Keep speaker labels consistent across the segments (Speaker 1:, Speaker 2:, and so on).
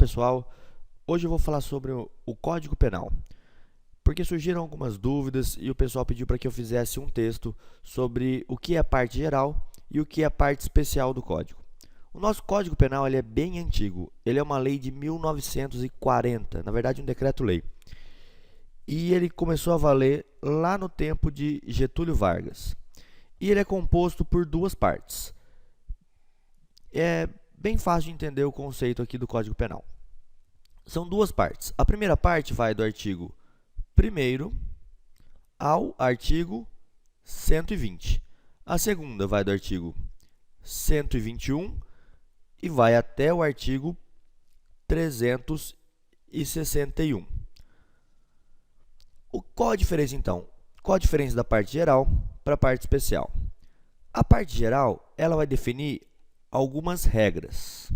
Speaker 1: pessoal, hoje eu vou falar sobre o Código Penal, porque surgiram algumas dúvidas e o pessoal pediu para que eu fizesse um texto sobre o que é a parte geral e o que é a parte especial do Código. O nosso Código Penal ele é bem antigo, ele é uma lei de 1940, na verdade um decreto-lei, e ele começou a valer lá no tempo de Getúlio Vargas, e ele é composto por duas partes. É bem fácil de entender o conceito aqui do Código Penal. São duas partes. A primeira parte vai do artigo 1º ao artigo 120. A segunda vai do artigo 121 e vai até o artigo 361. Qual a diferença, então? Qual a diferença da parte geral para a parte especial? A parte geral ela vai definir algumas regras,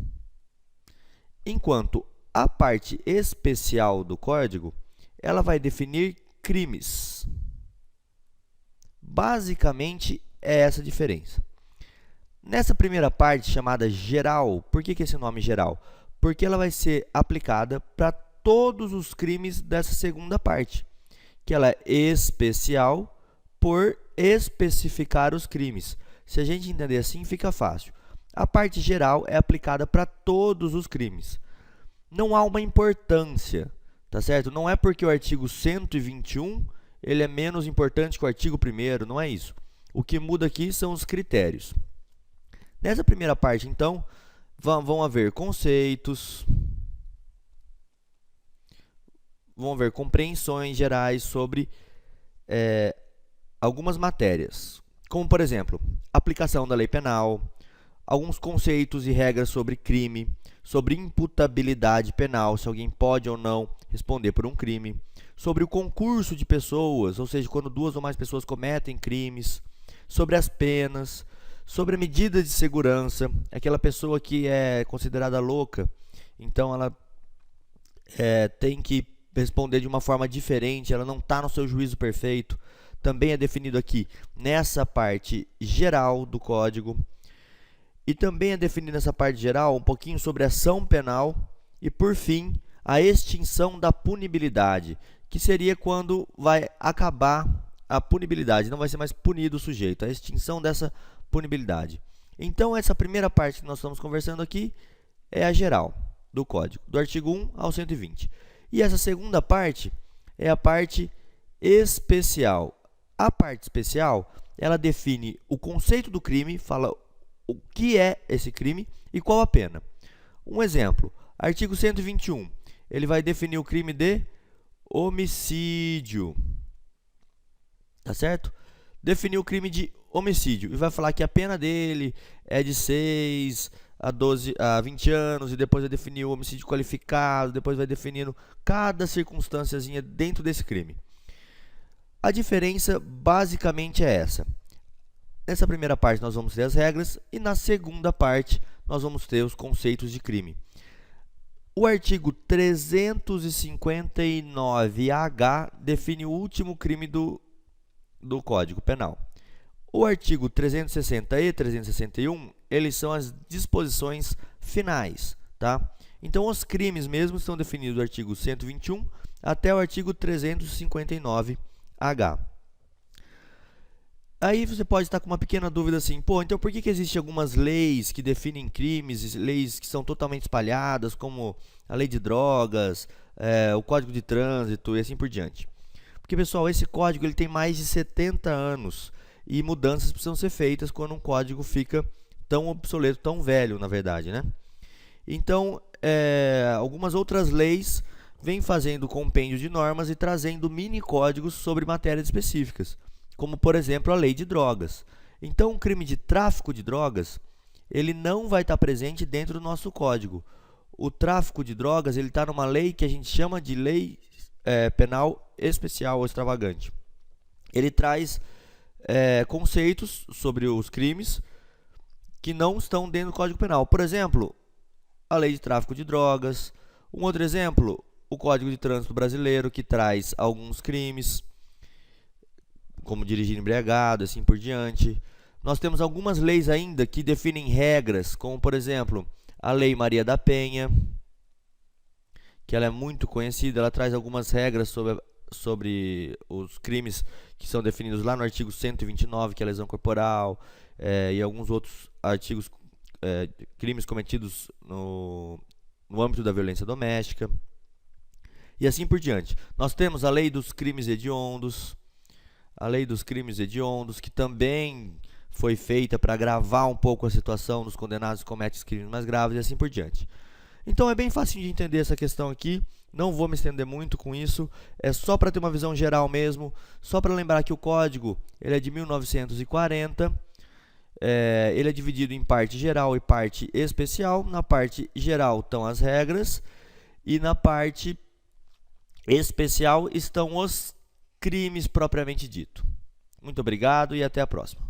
Speaker 1: enquanto a parte especial do código ela vai definir crimes. Basicamente é essa a diferença. Nessa primeira parte chamada geral, por que esse nome geral? Porque ela vai ser aplicada para todos os crimes dessa segunda parte, que ela é especial por especificar os crimes. Se a gente entender assim, fica fácil. A parte geral é aplicada para todos os crimes. Não há uma importância, tá certo? Não é porque o artigo 121 ele é menos importante que o artigo 1º, não é isso. O que muda aqui são os critérios. Nessa primeira parte, então, vão haver conceitos, vão haver compreensões gerais sobre algumas matérias, como, por exemplo, aplicação da lei penal, alguns conceitos e regras sobre crime, sobre imputabilidade penal, se alguém pode ou não responder por um crime, sobre o concurso de pessoas, ou seja, quando duas ou mais pessoas cometem crimes, sobre as penas, sobre a medida de segurança, aquela pessoa que é considerada louca, então ela tem que responder de uma forma diferente, ela não está no seu juízo perfeito, também é definido aqui nessa parte geral do código. E também é definido nessa parte geral um pouquinho sobre ação penal e, por fim, a extinção da punibilidade, que seria quando vai acabar a punibilidade, não vai ser mais punido o sujeito, a extinção dessa punibilidade. Então, essa primeira parte que nós estamos conversando aqui é a geral do código, do artigo 1 ao 120. E essa segunda parte é a parte especial. A parte especial, ela define o conceito do crime, fala o que é esse crime e qual a pena. Um exemplo, artigo 121, ele vai definir o crime de homicídio, tá certo? Definir o crime de homicídio e vai falar que a pena dele é de 6 a 20 anos e depois vai definir o homicídio qualificado, depois vai definindo cada circunstânciazinha dentro desse crime. A diferença basicamente é essa. Nessa primeira parte nós vamos ter as regras e na segunda parte nós vamos ter os conceitos de crime. O artigo 359-H define o último crime do Código Penal. O artigo 360 e 361, eles são as disposições finais, tá? Então os crimes mesmo estão definidos do artigo 121 até o artigo 359-H. Aí você pode estar com uma pequena dúvida assim, pô, então por que existem algumas leis que definem crimes, leis que são totalmente espalhadas, como a lei de drogas, o código de trânsito e assim por diante? Porque, pessoal, esse código ele tem mais de 70 anos e mudanças precisam ser feitas quando um código fica tão obsoleto, tão velho, na verdade, né? Então, algumas outras leis vêm fazendo compêndio de normas e trazendo mini-códigos sobre matérias específicas, como, por exemplo, a lei de drogas. Então, o crime de tráfico de drogas, ele não vai estar presente dentro do nosso código. O tráfico de drogas, ele está numa lei que a gente chama de lei penal especial ou extravagante. Ele traz conceitos sobre os crimes que não estão dentro do Código Penal. Por exemplo, a lei de tráfico de drogas. Um outro exemplo, o Código de Trânsito Brasileiro, que traz alguns crimes, como dirigir embriagado, assim por diante. Nós temos algumas leis ainda que definem regras, como, por exemplo, a Lei Maria da Penha, que ela é muito conhecida. Ela traz algumas regras sobre os crimes que são definidos lá no artigo 129, que é a lesão corporal, e alguns outros artigos, crimes cometidos no âmbito da violência doméstica, e assim por diante. Nós temos a lei dos crimes hediondos, que também foi feita para agravar um pouco a situação dos condenados que cometem os crimes mais graves e assim por diante. Então é bem fácil de entender essa questão aqui, não vou me estender muito com isso, é só para ter uma visão geral mesmo, só para lembrar que o código ele é de 1940, ele é dividido em parte geral e parte especial. Na parte geral estão as regras e na parte especial estão os crimes propriamente dito. Muito obrigado e até a próxima.